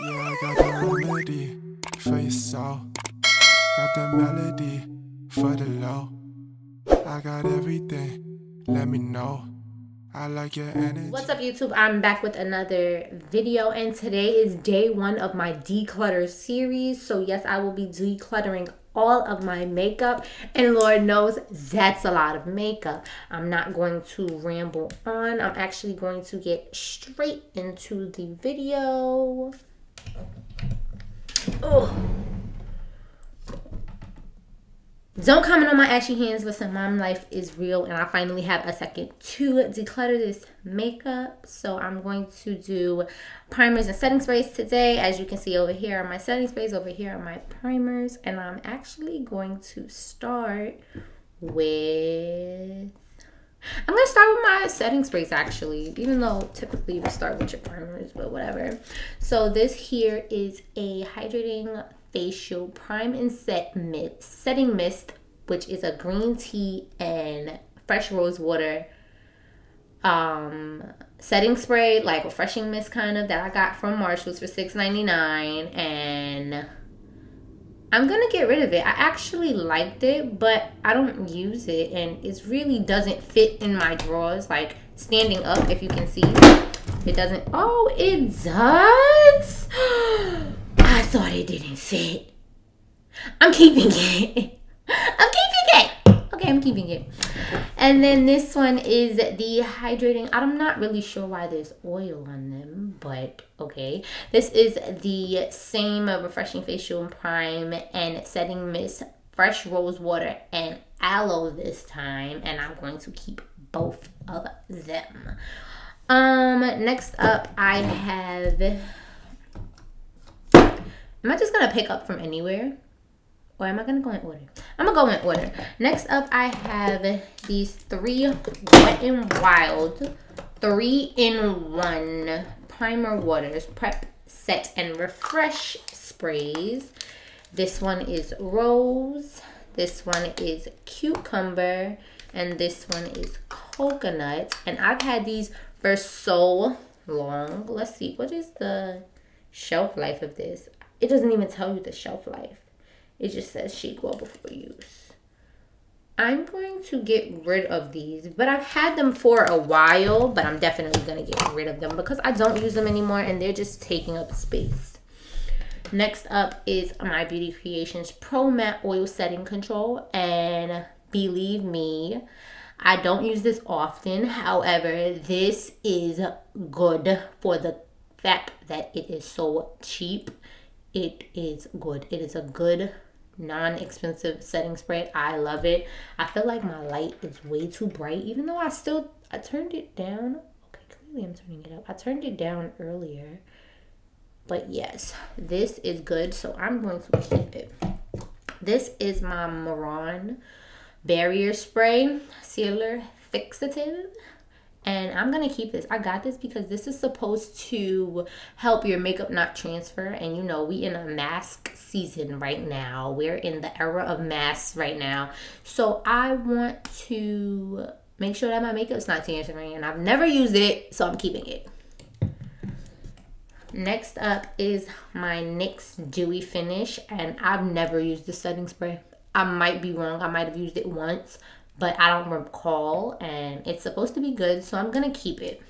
Yeah, I got the remedy for your soul. Got the melody for the low. I got everything, let me know. I like your energy. What's up, YouTube? I'm back with another video, and today is day one of my declutter series. So yes, I will be decluttering all of my makeup, and Lord knows that's a lot of makeup. I'm not going to ramble on. I'm actually going to get straight into the video. Oh. Don't comment on my ashy hands. Listen, mom life is real, and I finally have a second to declutter this makeup. So I'm going to do primers and setting sprays today. As you can see, over here are my setting sprays, over here are my primers, and I'm actually going to start with... I'm going to start with my setting sprays, actually, even though typically we start with your primers, but whatever. So this here is a Hydrating Facial Prime and Set Mist, Setting Mist, which is a green tea and fresh rose water setting spray, like refreshing mist kind of, that I got from Marshall's for $6.99, and I'm gonna get rid of it. I actually liked it, but I don't use it, and it really doesn't fit in my drawers. Like standing up, if you can see, it doesn't. Oh, it does. I thought it didn't fit. I'm keeping it. I'm keeping it. Okay, I'm keeping it. And then this one is the Hydrating. I'm not really sure why there's oil on them, but okay. This is the same Refreshing Facial Prime and Setting Mist, fresh rose water and aloe this time, and I'm going to keep both of them. Next up I have... Am I just gonna pick up from anywhere? Or am I gonna go in order? I'm gonna go in order. Next up, I have these 3 Wet n Wild 3-in-1 primer waters, prep, set, and refresh sprays. This one is rose, this one is cucumber, and this one is coconut. And I've had these for so long. Let's see, what is the shelf life of this? It doesn't even tell you the shelf life. It just says shake well before use. I'm going to get rid of these, but I've had them for a while, but I'm definitely going to get rid of them because I don't use them anymore and they're just taking up space. Next up is my Beauty Creations Pro Matte Oil Setting Control, and believe me, I don't use this often. However, this is good for the fact that it is so cheap. It is good. It is a good, non-expensive setting spray. I love it. I feel like my light is way too bright, even though I turned it down. Okay, clearly I'm turning it up. I turned it down earlier. But yes, this is good, so I'm going to keep it. This is my Maron Barrier Spray, Cellular Fixative. And I'm going to keep this. I got this because this is supposed to help your makeup not transfer. And you know, we in a mask season right now. We're in the era of masks right now. So I want to make sure that my makeup's not transferring. And I've never used it, so I'm keeping it. Next up is my Nyx Dewy Finish. And I've never used this setting spray. I might be wrong. I might have used it once, but I don't recall, and it's supposed to be good, so I'm gonna keep it.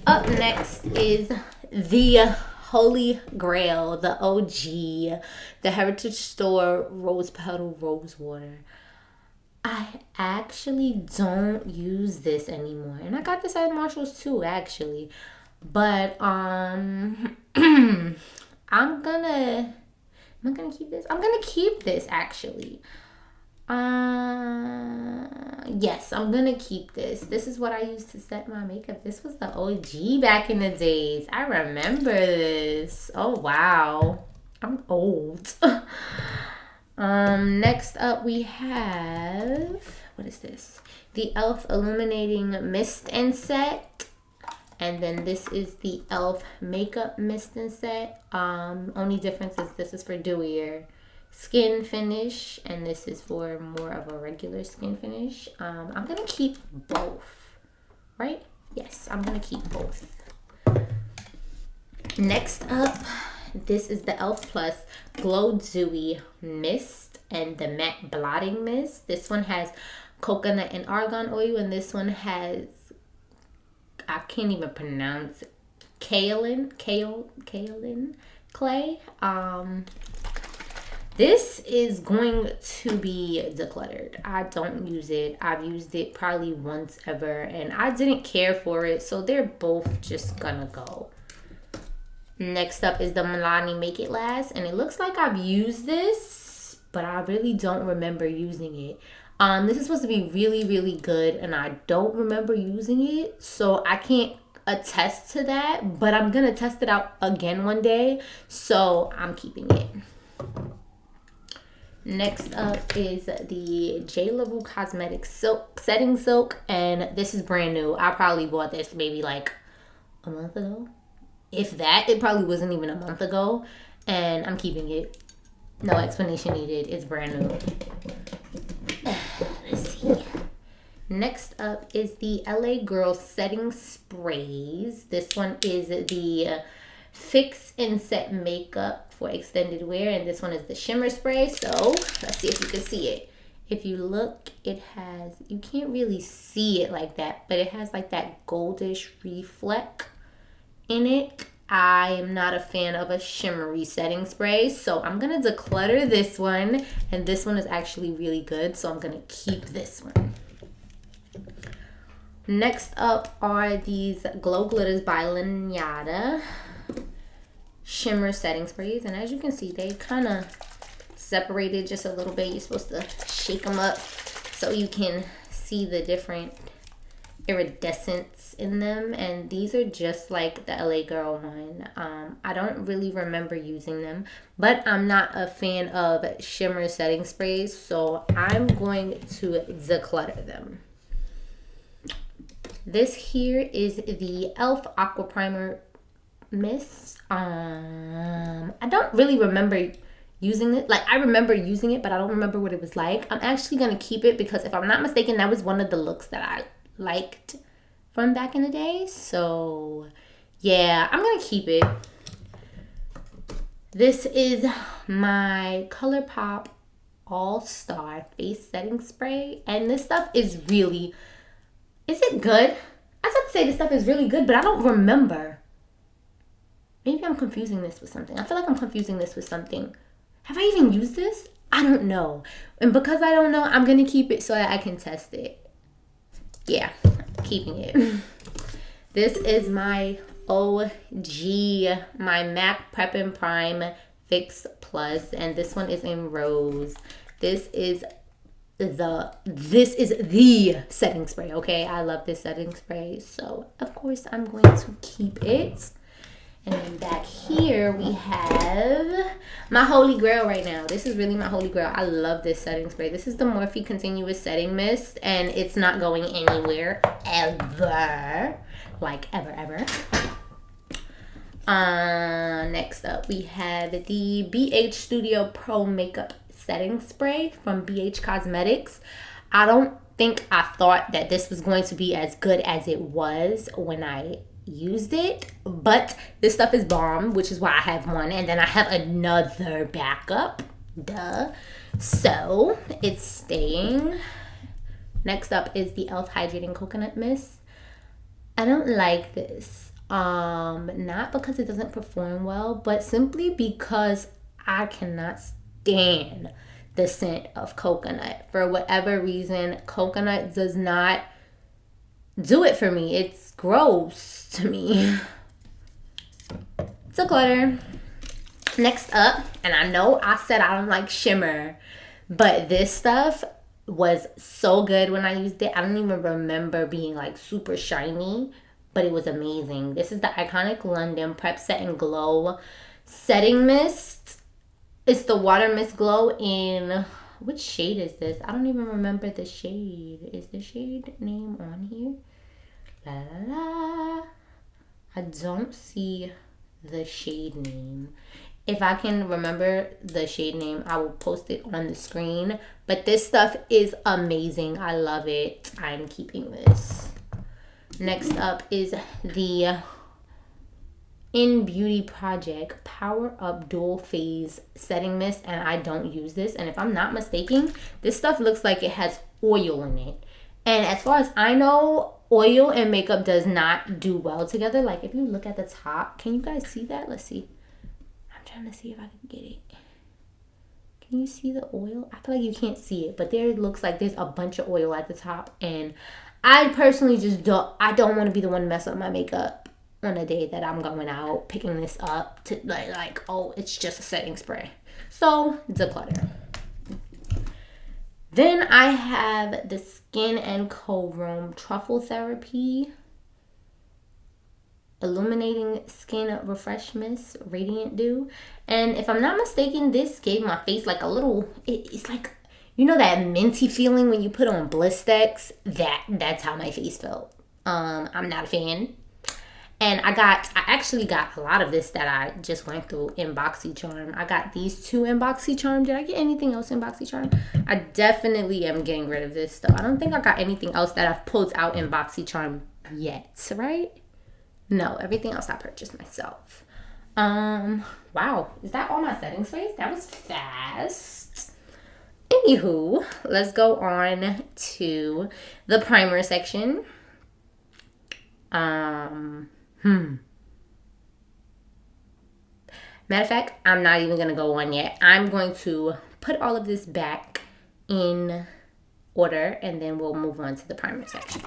Up next is the Holy Grail, the OG, the Heritage Store Rose Petal Rose Water. I actually don't use this anymore, and I got this at Marshall's too, actually. But am I gonna keep this? I'm gonna keep this, actually. Yes, I'm gonna keep this. This is what I used to set my makeup. This was the OG back in the days. I remember this. Oh wow, I'm old. Next up we have, what is this? The e.l.f. Illuminating Mist Set. And then this is the e.l.f. Makeup Mistin Set. Only difference is this is for dewier skin finish, and this is for more of a regular skin finish. I'm gonna keep both, right? Yes, I'm gonna keep both. Next up, this is the e.l.f. Plus Glow Dewy Mist and the Matte Blotting Mist. This one has coconut and argan oil, and this one has, I can't even pronounce it, kaolin clay. This is going to be decluttered. I don't use it. I've used it probably once ever, and I didn't care for it, so they're both just gonna go. Next up is the Milani Make It Last, and it looks like I've used this, but I really don't remember using it. This is supposed to be really, really good, and I don't remember using it, so I can't attest to that, but I'm gonna test it out again one day, so I'm keeping it. Next up is the J. LaRue Cosmetics Silk Setting Silk, and this is brand new. I probably bought this maybe like a month ago. If that, it probably wasn't even a month ago, and I'm keeping it. No explanation needed. It's brand new. Let's see. Next up is the LA Girl Setting Sprays. This one is the Fix and Set Makeup for extended wear, and this one is the shimmer spray. So let's see if you can see it. If you look, it has, you can't really see it like that, but it has like that goldish reflect in it. I am not a fan of a shimmery setting spray, so I'm gonna declutter this one, and this one is actually really good, so I'm gonna keep this one. Next up are these Glow Glitters by Linyada shimmer setting sprays, and as you can see, they kind of separated just a little bit. You're supposed to shake them up so you can see the different iridescence in them, and these are just like the LA Girl one. I don't really remember using them, but I'm not a fan of shimmer setting sprays, so I'm going to declutter them. This here is the e.l.f. Aqua Primer Mist. I don't really remember using it. Like, I remember using it, but I don't remember what it was like. I'm actually going to keep it because if I'm not mistaken, that was one of the looks that I liked from back in the day. So yeah, I'm gonna keep it. This is my Colourpop All-Star Face Setting Spray, and this stuff is really, is it good? I was about to say this stuff is really good, but I don't remember. Maybe I'm confusing this with something. I feel like I'm confusing this with something. Have I even used this? I don't know. And because I don't know, I'm gonna keep it so that I can test it. Yeah, keeping it. This is my OG, my MAC Prep and Prime Fix Plus, and this one is in rose. This is the setting spray, okay? I love this setting spray, so of course I'm going to keep it. And then back here we have my holy grail right now. This is really my holy grail. I love this setting spray. This is the Morphe Continuous Setting Mist, and it's not going anywhere ever. Like ever. Next up we have the BH Studio Pro Makeup Setting Spray from BH Cosmetics. I don't think I thought that this was going to be as good as it was when I used it, but this stuff is bomb, which is why I have one, and then I have another backup, duh, so it's staying. Next up is the e.l.f. Hydrating Coconut Mist. I don't like this, not because it doesn't perform well, but simply because I cannot stand the scent of coconut. For whatever reason, coconut does not do it for me. It's gross to me. Declutter. Next up, and I know I said I don't like shimmer, but this stuff was so good when I used it. I don't even remember being like super shiny, but it was amazing. This is the Iconic London Prep Set and Glow Setting Mist. It's the Water Mist Glow in, which shade is this? I don't even remember the shade. Is the shade name on here? La la la. I don't see the shade name. If I can remember the shade name, I will post it on the screen. But this stuff is amazing. I love it. I'm keeping this. Next up is the In Beauty Project Power Up Dual Phase Setting Mist, and I don't use this. And if I'm not mistaken, this stuff looks like it has oil in it. And as far as I know, oil and makeup does not do well together. Like if you look at the top, can you guys see that? Let's see. I'm trying to see if I can get it. Can you see the oil? I feel like you can't see it, but there it looks like there's a bunch of oil at the top. And I personally just don't want to be the one to mess up my makeup on a day that I'm going out, picking this up to like, oh, it's just a setting spray. So, declutter. Then I have the Skin and Co. Room Truffle Therapy Illuminating Skin Refresh Mist Radiant Dew. And if I'm not mistaken, this gave my face like a little, it's like, you know that minty feeling when you put on Blistex? That's how my face felt. I'm not a fan. And I actually got a lot of this that I just went through in BoxyCharm. I got these two in BoxyCharm. Did I get anything else in BoxyCharm? I definitely am getting rid of this though. I don't think I got anything else that I've pulled out in BoxyCharm yet, right? No, everything else I purchased myself. Wow, is that all my setting sprays? That was fast. Anywho, let's go on to the primer section. Matter of fact, I'm not even gonna go on yet. I'm going to put all of this back in order and then we'll move on to the primer section.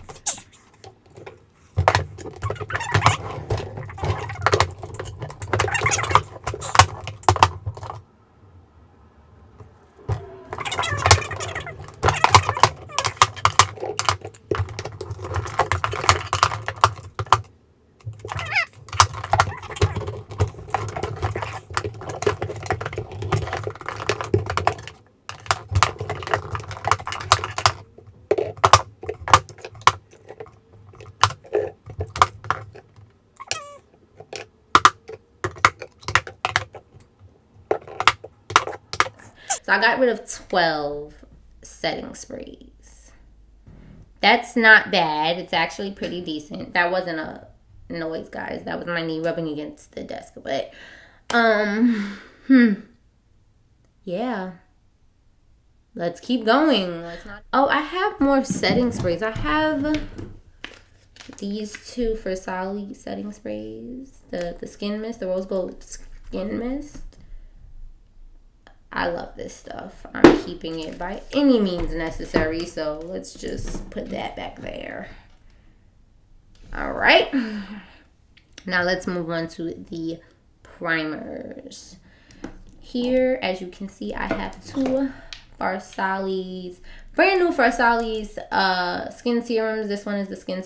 So I got rid of 12 setting sprays. That's not bad. It's actually pretty decent. That wasn't a noise, guys. That was my knee rubbing against the desk. But, yeah. Let's keep going. Oh, I have more setting sprays. I have these two for Sally setting sprays. The skin mist, the rose gold skin mist. I love this stuff. I'm keeping it by any means necessary. So let's just put that back there. All right. Now let's move on to the primers. Here, as you can see, I have two Farsali's, brand new Farsali's skin serums. This one is the Skin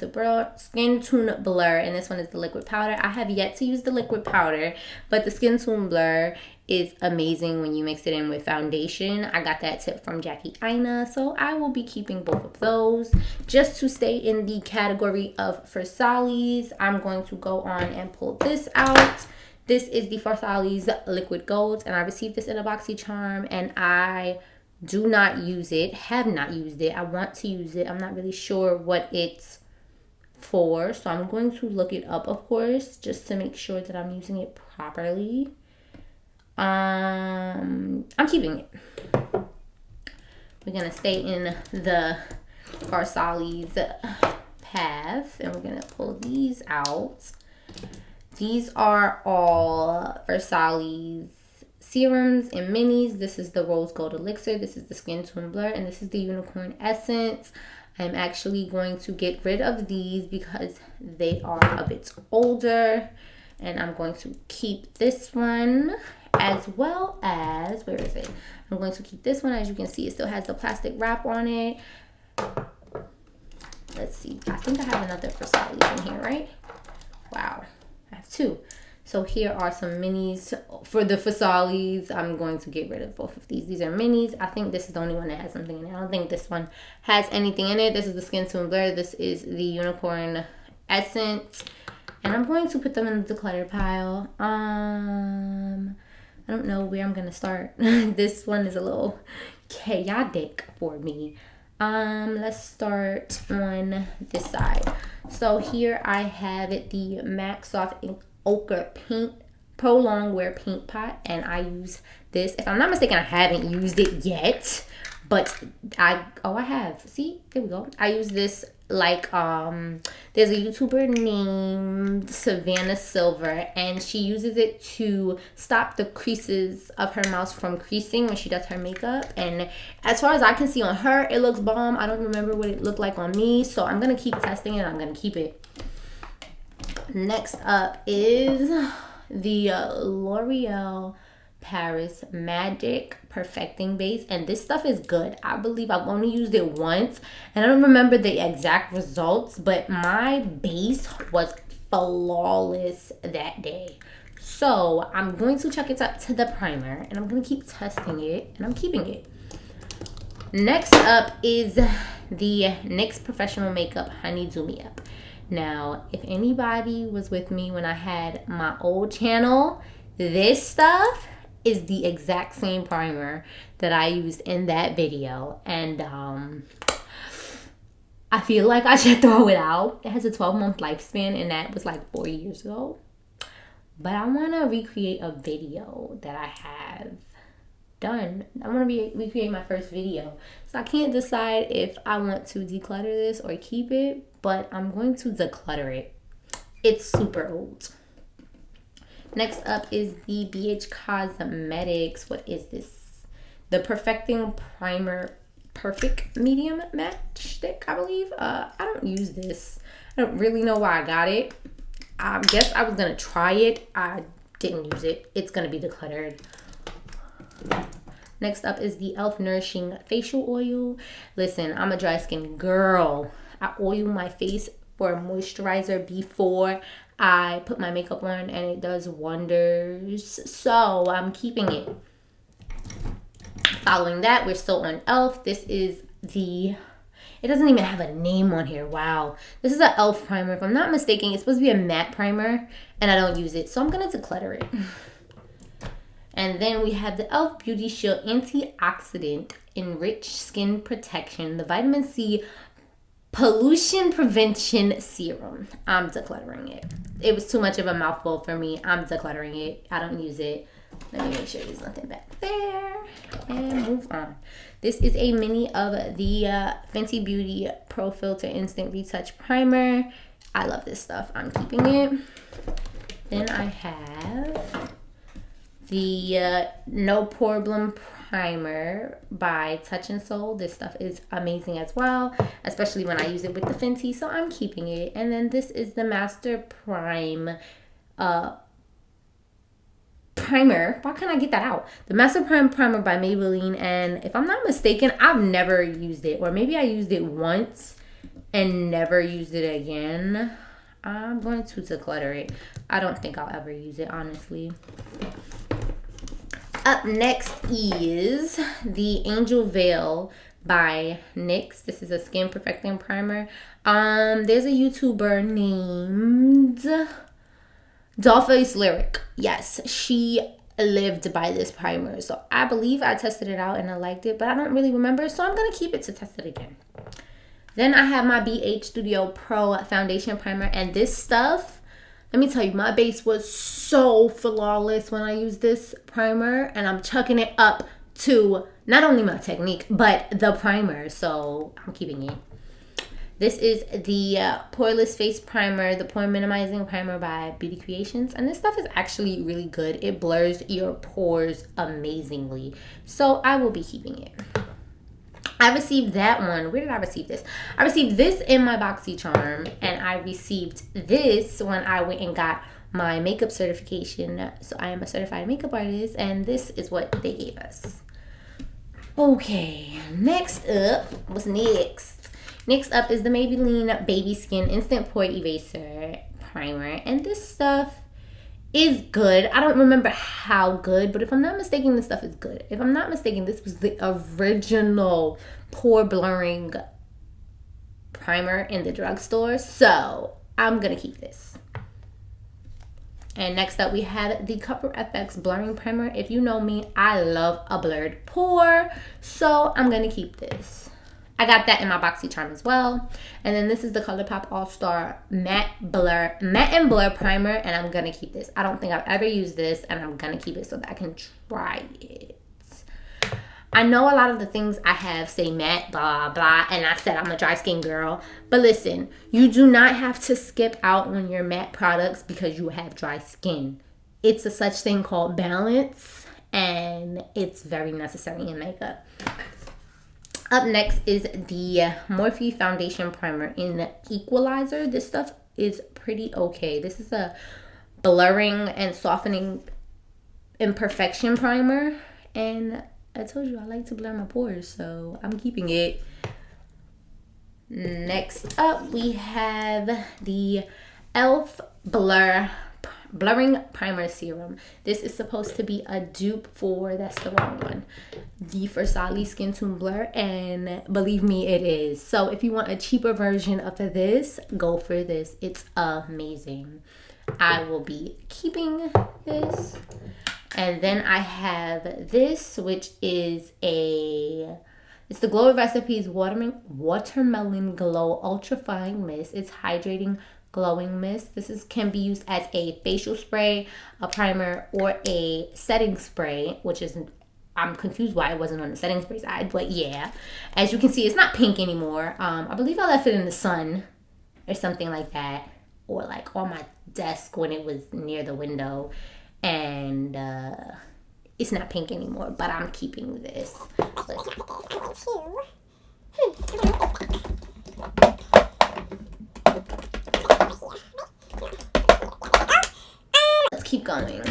Tune Blur, and this one is the liquid powder. I have yet to use the liquid powder, but the Skin Tune Blur is amazing when you mix it in with foundation. I got that tip from Jackie Aina, so I will be keeping both of those. Just to stay in the category of Farsali's, I'm going to go on and pull this out. This is the Farsali's Liquid Gold, and I received this in a BoxyCharm, and I do not use it, have not used it. I want to use it. I'm not really sure what it's for, so I'm going to look it up, of course, just to make sure that I'm using it properly. I'm keeping it. We're gonna stay in the Farsali's path, and we're gonna pull these out. These are all Farsali's serums and minis. This is the Rose Gold Elixir, this is the Skin Tone Blur, and this is the Unicorn Essence. I'm actually going to get rid of these because they are a bit older, and I'm going to keep this one, as well as, where is it? I'm going to keep this one. As you can see, it still has the plastic wrap on it. Let's see, I think I have another Farsali's in here, right? Wow, I have two. So here are some minis for the Farsali's. I'm going to get rid of both of these. These are minis. I think this is the only one that has something in it. I don't think this one has anything in it. This is the Skin Tone Blur. This is the Unicorn Essence. And I'm going to put them in the declutter pile. I don't know where I'm going to start. This one is a little chaotic for me. Let's start on this side. So here I have the MAC Soft Ochre paint, Pro Longwear paint pot, and I use this. If I'm not mistaken, I haven't used it yet, but I have. See, there we go. I use this like there's a YouTuber named Savannah Silver, and she uses it to stop the creases of her mouth from creasing when she does her makeup. And as far as I can see on her, it looks bomb. I don't remember what it looked like on me, so I'm gonna keep testing it. I'm gonna keep it. Next up is the L'Oreal Paris Magic Perfecting Base, and this stuff is good. I believe I've only used it once, and I don't remember the exact results, but my base was flawless that day. So I'm going to chuck it up to the primer, and I'm going to keep testing it, and I'm keeping it. Next up is the NYX Professional Makeup Honey Do Me Up. Now, if anybody was with me when I had my old channel, this stuff is the exact same primer that I used in that video, and I feel like I should throw it out. It has a 12-month lifespan, and that was like 4 years ago. But I want to recreate a video that I have done. I want to recreate my first video, so I can't decide if I want to declutter this or keep it, but I'm going to declutter it. It's super old. Next up is the BH Cosmetics. What is this? The Perfecting Primer Perfect Medium Matchstick, I believe. I don't use this. I don't really know why I got it. I guess I was going to try it. I didn't use it. It's going to be decluttered. Next up is the e.l.f. Nourishing Facial Oil. Listen, I'm a dry skin girl. I oil my face for a moisturizer before I put my makeup on, and it does wonders. So I'm keeping it. Following that, we're still on e.l.f. This is the, it doesn't even have a name on here. Wow. This is an e.l.f. primer. If I'm not mistaken, it's supposed to be a matte primer, and I don't use it, so I'm going to declutter it. And then we have the e.l.f. Beauty Shield Antioxidant Enriched Skin Protection, the Vitamin C Pollution Prevention Serum. I'm decluttering it. It was too much of a mouthful for me. I'm decluttering it. I don't use it. Let me make sure there's nothing back there. And move on. This is a mini of the Fenty Beauty Pro Filter Instant Retouch Primer. I love this stuff. I'm keeping it. Then I have the No Problem Primer by Touch and Soul. This stuff is amazing as well, especially when I use it with the Fenty, so I'm keeping it. And then this is the Master Prime primer. Why can't I get that out? The Master Prime primer by Maybelline, and if I'm not mistaken, I've never used it, or maybe I used it once and never used it again. I'm going to declutter it. I don't think I'll ever use it, honestly. Up next is the Angel Veil by NYX. This is a skin perfecting primer. There's a YouTuber named Dollface Lyric. Yes, she lived by this primer. So I believe I tested it out and I liked it, but I don't really remember. So I'm going to keep it to test it again. Then I have my BH Studio Pro Foundation Primer. And this stuff, let me tell you, my base was so flawless when I used this primer. And I'm chucking it up to not only my technique, but the primer. So I'm keeping it. This is the Poreless Face Primer, the Pore Minimizing Primer by Beauty Creations. And this stuff is actually really good. It blurs your pores amazingly. So I will be keeping it. I received that one. Where did I receive this? I received this in my BoxyCharm. And I received this when I went and got my makeup certification. So I am a certified makeup artist. And this is what they gave us. Okay, next up, what's next? Next up is the Maybelline Baby Skin Instant Pore Eraser Primer. And this stuff is good. I don't remember how good, but if I'm not mistaken, this stuff is good. If I'm not mistaken, this was the original pore blurring primer in the drugstore. So I'm going to keep this. And next up, we have the Cover FX Blurring Primer. If you know me, I love a blurred pore. So I'm going to keep this. I got that in my BoxyCharm as well. And then this is the Colourpop All-Star Matte and Blur Primer, and I'm gonna keep this. I don't think I've ever used this, and I'm gonna keep it so that I can try it. I know a lot of the things I have say matte, blah, blah, and I said I'm a dry skin girl. But listen, you do not have to skip out on your matte products because you have dry skin. It's a such thing called balance, and it's very necessary in makeup. Up next is the Morphe Foundation Primer in Equalizer. This stuff is pretty okay. This is a blurring and softening imperfection primer. And I told you I like to blur my pores, so I'm keeping it. Next up, we have the e.l.f. Blurring Primer Serum. This is supposed to be a dupe for, that's the wrong one, the Versali Skin Tone Blur, and believe me, it is. So if you want a cheaper version of this, go for this. It's amazing. I will be keeping this. And then I have this, which is it's the Glow Recipes Watermelon Glow Ultra Fine Mist. It's hydrating glowing mist. This can be used as a facial spray, a primer, or a setting spray, which is, I'm confused why it wasn't on the setting spray side, but yeah. As you can see, it's not pink anymore. I believe I left it in the sun or something like that, or like on my desk when it was near the window, and it's not pink anymore, but I'm keeping this. Let's keep going.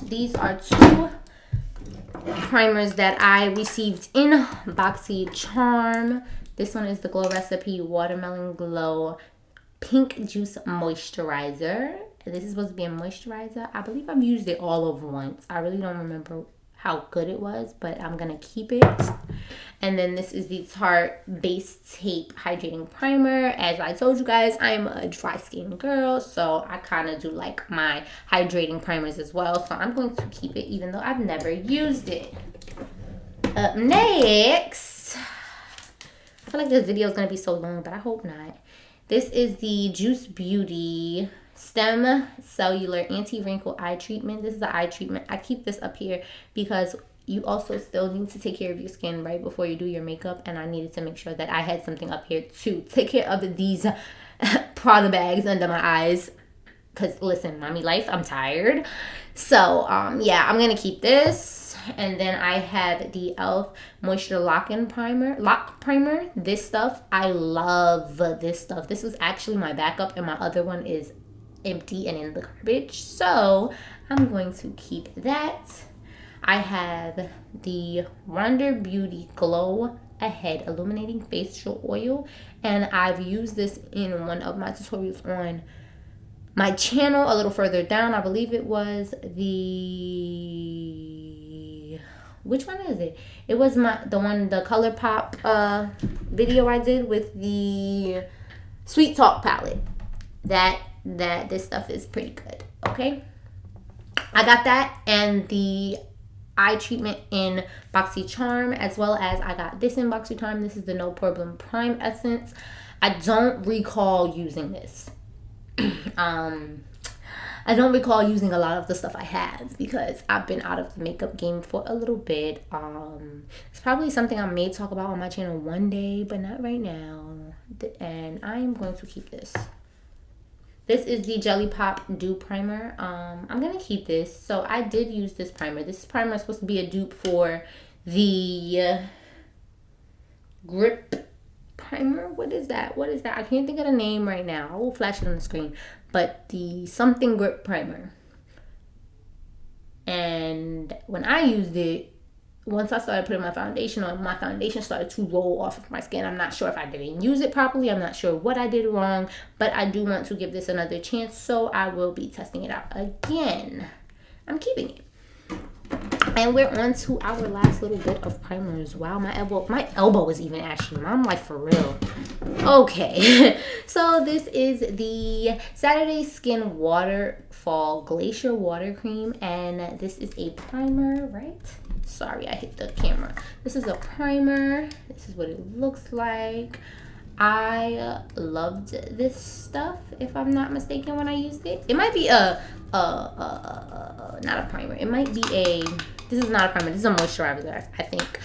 These are two primers that I received in BoxyCharm. This one is the Glow Recipe Watermelon Glow Pink Juice Moisturizer. This is supposed to be a moisturizer. I believe I've used it all over once. I really don't remember how good it was, but I'm gonna keep it. And then this is the Tarte Base Tape Hydrating Primer. As I told you guys, I'm a dry skin girl, so I kind of do like my hydrating primers as well. So I'm going to keep it even though I've never used it. Up next, I feel like this video is going to be so long, but I hope not. This is the Juice Beauty Stem Cellular Anti-Wrinkle Eye Treatment. This is the eye treatment. I keep this up here because you also still need to take care of your skin right before you do your makeup, and I needed to make sure that I had something up here to take care of these Prada bags under my eyes, because listen, mommy life, I'm tired. So yeah, I'm gonna keep this. And then I have the e.l.f. Moisture Lock Primer. This stuff, I love this stuff. This was actually my backup, and my other one is empty and in the garbage, so I'm going to keep that. I have the Wander Beauty Glow Ahead Illuminating Facial Oil, and I've used this in one of my tutorials on my channel a little further down. I believe it was which one is it? It was the Colourpop video I did with the Sweet Talk palette. That this stuff is pretty good. Okay, I got that and the eye treatment in BoxyCharm, as well as I got this in BoxyCharm. This is the No Problem Prime Essence. I don't recall using this. I don't recall using a lot of the stuff I had because I've been out of the makeup game for a little bit. It's probably something I may talk about on my channel one day, but not right now. And I'm going to keep this. This is the Jelly Pop Dew Primer. I'm going to keep this. So I did use this primer. This primer is supposed to be a dupe for the Grip Primer. What is that? What is that? I can't think of the name right now. I will flash it on the screen. But the something Grip Primer. And when I used it, once I started putting my foundation on, my foundation started to roll off of my skin. I'm not sure if I didn't use it properly. I'm not sure what I did wrong, but I do want to give this another chance, so I will be testing it out again. I'm keeping it. And we're on to our last little bit of primers. Wow, my elbow is even ashy. I'm like, for real. Okay. So this is the Saturday Skin Waterfall Glacier Water Cream. And this is a primer, right? Sorry, I hit the camera. This is a primer. This is what it looks like. I loved this stuff, if I'm not mistaken, when I used it. It might be not a primer. It might be this is not a primer. This is a moisturizer, I think.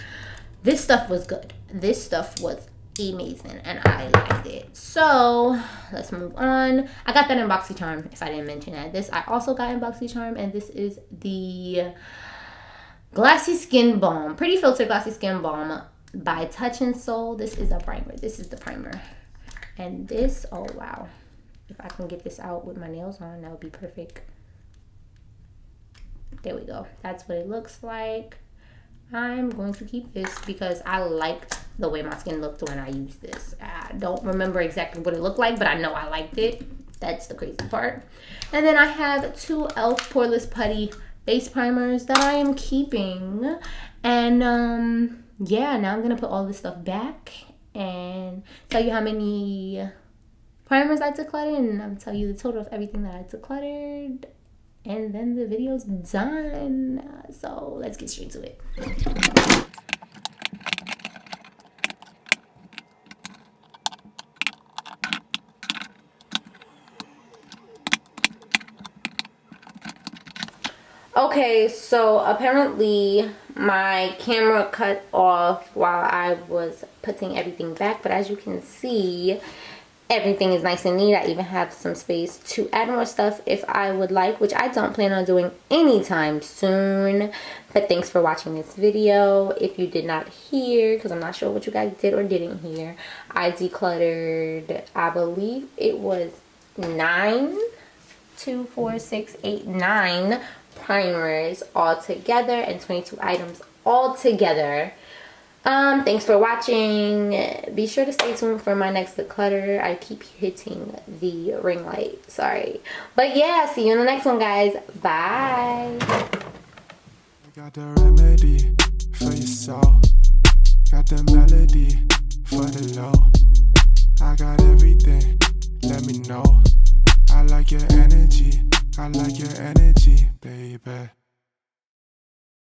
This stuff was good. This stuff was amazing, and I liked it. So let's move on. I got that in BoxyCharm, if I didn't mention that. This I also got in BoxyCharm, and this is the Glassy Skin Balm. Pretty Filter Glassy Skin Balm by Touch and Soul. This is a primer. This is the primer. And this, oh wow. If I can get this out with my nails on, that would be perfect. There we go. That's what it looks like. I'm going to keep this because I liked the way my skin looked when I used this. I don't remember exactly what it looked like, but I know I liked it. That's the crazy part. And then I have two e.l.f. Poreless Putty base primers that I am keeping. And yeah, now I'm gonna put all this stuff back and tell you how many primers I decluttered, and I'll tell you the total of everything that I decluttered, and then the video's done. So let's get straight to it. Okay, so apparently my camera cut off while I was putting everything back, but as you can see, everything is nice and neat. I even have some space to add more stuff if I would like, which I don't plan on doing anytime soon. But thanks for watching this video. If you did not hear, because I'm not sure what you guys did or didn't hear, I decluttered, I believe it was 9 primers all together and 22 items all together. Thanks for watching. Be sure to stay tuned for my next declutter. I keep hitting the ring light, sorry, but yeah, see you in the next one, guys. Bye. I got the remedy for your soul, got the melody for the low. I got everything, let me know. I like your energy, baby.